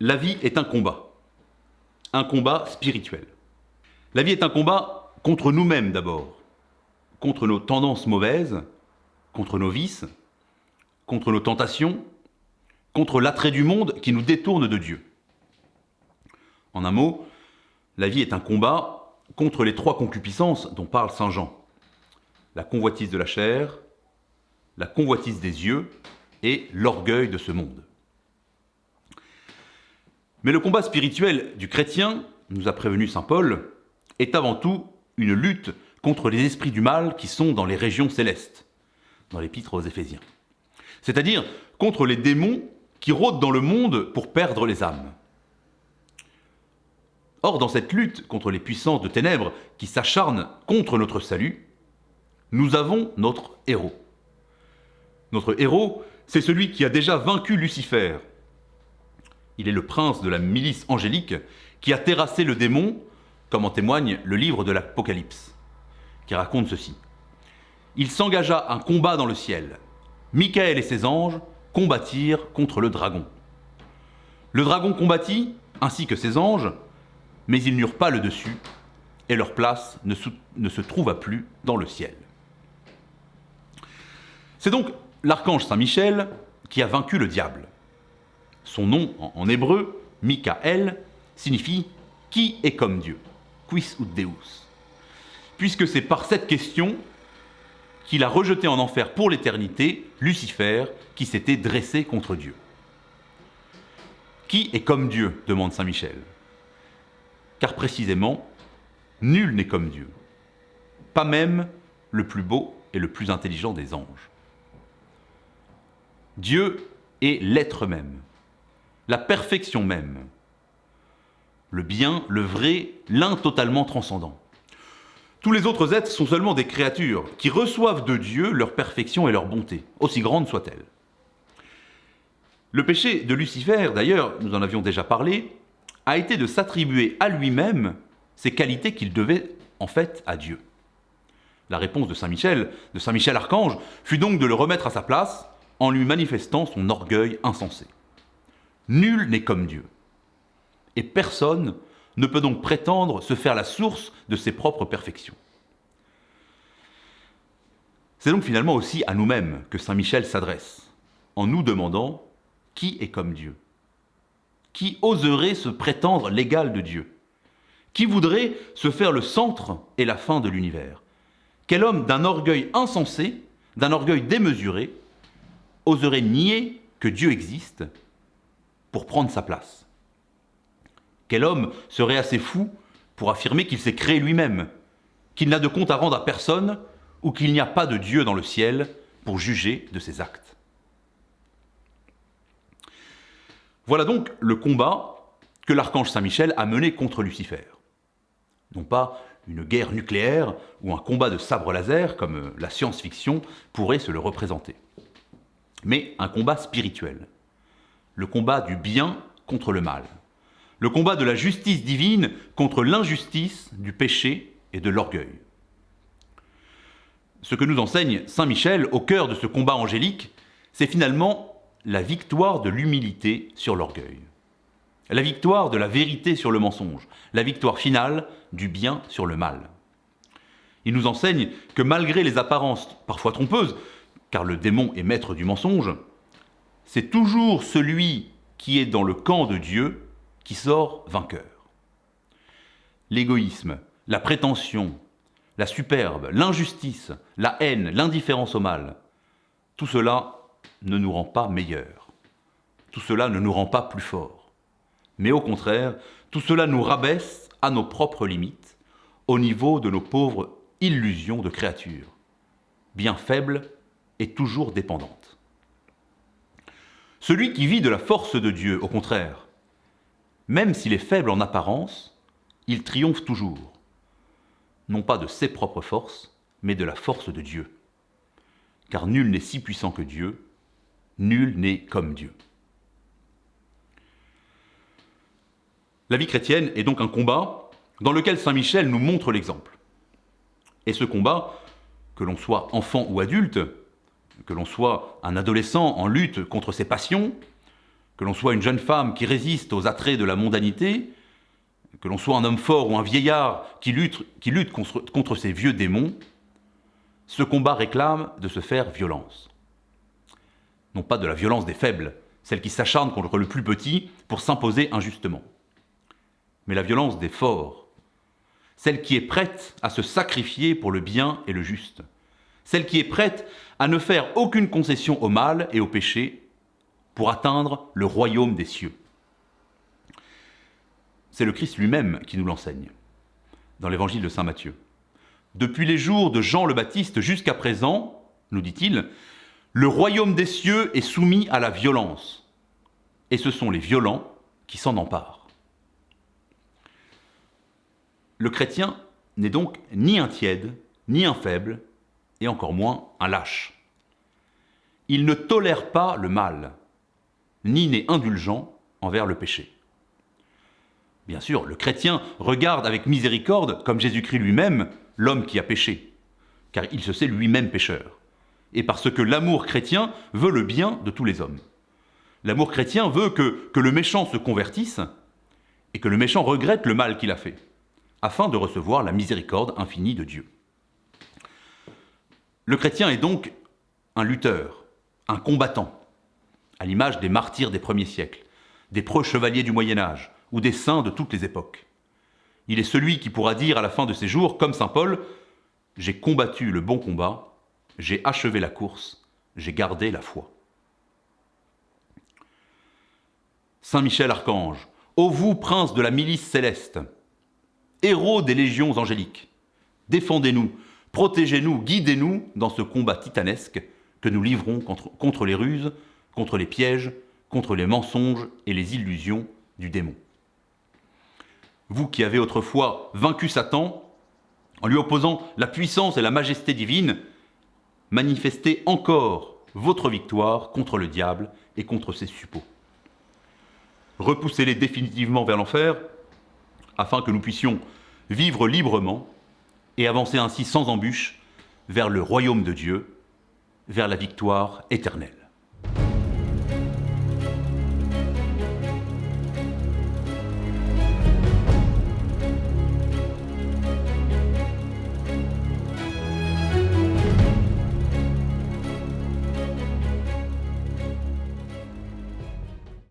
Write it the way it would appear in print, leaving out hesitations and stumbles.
La vie est un combat spirituel. La vie est un combat contre nous-mêmes d'abord, contre nos tendances mauvaises, contre nos vices, contre nos tentations, contre l'attrait du monde qui nous détourne de Dieu. En un mot, la vie est un combat contre les 3 concupiscences dont parle saint Jean. La convoitise de la chair, la convoitise des yeux et l'orgueil de ce monde. Mais le combat spirituel du chrétien, nous a prévenu saint Paul, est avant tout une lutte contre les esprits du mal qui sont dans les régions célestes, dans l'épître aux Éphésiens. C'est-à-dire contre les démons qui rôdent dans le monde pour perdre les âmes. Or, dans cette lutte contre les puissances de ténèbres qui s'acharnent contre notre salut, nous avons notre héros. Notre héros, c'est celui qui a déjà vaincu Lucifer. Il est le prince de la milice angélique qui a terrassé le démon, comme en témoigne le livre de l'Apocalypse, qui raconte ceci. Il s'engagea un combat dans le ciel. Michael et ses anges combattirent contre le dragon. Le dragon combattit, ainsi que ses anges, mais ils n'eurent pas le dessus, et leur place ne se trouva plus dans le ciel. C'est donc l'archange Saint Michel qui a vaincu le diable. Son nom en hébreu, Michael, signifie « qui est comme Dieu » quis ut Deus, puisque c'est par cette question qu'il a rejeté en enfer pour l'éternité Lucifer qui s'était dressé contre Dieu. Qui est comme Dieu demande saint Michel. Car précisément, nul n'est comme Dieu, pas même le plus beau et le plus intelligent des anges. Dieu est l'être même, la perfection même, le bien, le vrai, l'un totalement transcendant. Tous les autres êtres sont seulement des créatures qui reçoivent de Dieu leur perfection et leur bonté, aussi grande soit-elle. Le péché de Lucifer, d'ailleurs, nous en avions déjà parlé, a été de s'attribuer à lui-même ces qualités qu'il devait en fait à Dieu. La réponse de Saint Michel Archange, fut donc de le remettre à sa place en lui manifestant son orgueil insensé. Nul n'est comme Dieu. Et personne ne peut donc prétendre se faire la source de ses propres perfections. C'est donc finalement aussi à nous-mêmes que Saint Michel s'adresse, en nous demandant qui est comme Dieu. Qui oserait se prétendre l'égal de Dieu? Qui voudrait se faire le centre et la fin de l'univers? Quel homme d'un orgueil insensé, d'un orgueil démesuré, oserait nier que Dieu existe pour prendre sa place? Quel homme serait assez fou pour affirmer qu'il s'est créé lui-même, qu'il n'a de compte à rendre à personne ou qu'il n'y a pas de Dieu dans le ciel pour juger de ses actes? Voilà donc le combat que l'archange Saint Michel a mené contre Lucifer. Non pas une guerre nucléaire ou un combat de sabre laser, comme la science-fiction pourrait se le représenter, mais un combat spirituel. Le combat du bien contre le mal. Le combat de la justice divine contre l'injustice du péché et de l'orgueil. Ce que nous enseigne Saint Michel au cœur de ce combat angélique, c'est finalement la victoire de l'humilité sur l'orgueil. La victoire de la vérité sur le mensonge. La victoire finale du bien sur le mal. Il nous enseigne que malgré les apparences parfois trompeuses, car le démon est maître du mensonge, c'est toujours celui qui est dans le camp de Dieu qui sort vainqueur. L'égoïsme, la prétention, la superbe, l'injustice, la haine, l'indifférence au mal, tout cela ne nous rend pas meilleurs. Tout cela ne nous rend pas plus forts. Mais au contraire, tout cela nous rabaisse à nos propres limites, au niveau de nos pauvres illusions de créatures, bien faibles et toujours dépendantes. Celui qui vit de la force de Dieu, au contraire, même s'il est faible en apparence, il triomphe toujours, non pas de ses propres forces, mais de la force de Dieu. Car nul n'est si puissant que Dieu, nul n'est comme Dieu. La vie chrétienne est donc un combat dans lequel Saint Michel nous montre l'exemple. Et ce combat, que l'on soit enfant ou adulte, que l'on soit un adolescent en lutte contre ses passions, Que l'on soit une jeune femme qui résiste aux attraits de la mondanité, que l'on soit un homme fort ou un vieillard qui lutte contre ces vieux démons, ce combat réclame de se faire violence. Non pas de la violence des faibles, celle qui s'acharne contre le plus petit pour s'imposer injustement, mais la violence des forts, celle qui est prête à se sacrifier pour le bien et le juste, celle qui est prête à ne faire aucune concession au mal et au péché pour atteindre le royaume des cieux. C'est le Christ lui-même qui nous l'enseigne, dans l'évangile de saint Matthieu. Depuis les jours de Jean le Baptiste jusqu'à présent, nous dit-il, le royaume des cieux est soumis à la violence, et ce sont les violents qui s'en emparent. Le chrétien n'est donc ni un tiède, ni un faible, et encore moins un lâche. Il ne tolère pas le mal, ni n'est indulgent envers le péché. Bien sûr, le chrétien regarde avec miséricorde, comme Jésus-Christ lui-même, l'homme qui a péché, car il se sait lui-même pécheur, et parce que l'amour chrétien veut le bien de tous les hommes. L'amour chrétien veut que le méchant se convertisse et que le méchant regrette le mal qu'il a fait, afin de recevoir la miséricorde infinie de Dieu. Le chrétien est donc un lutteur, un combattant, à l'image des martyrs des premiers siècles, des preux chevaliers du Moyen-Âge ou des saints de toutes les époques. Il est celui qui pourra dire à la fin de ses jours, comme saint Paul, « J'ai combattu le bon combat, j'ai achevé la course, j'ai gardé la foi. » Saint Michel Archange, ô vous, prince de la milice céleste, héros des légions angéliques, défendez-nous, protégez-nous, guidez-nous dans ce combat titanesque que nous livrons contre les ruses, contre les pièges, contre les mensonges et les illusions du démon. Vous qui avez autrefois vaincu Satan, en lui opposant la puissance et la majesté divine, manifestez encore votre victoire contre le diable et contre ses suppôts. Repoussez-les définitivement vers l'enfer, afin que nous puissions vivre librement et avancer ainsi sans embûche vers le royaume de Dieu, vers la victoire éternelle.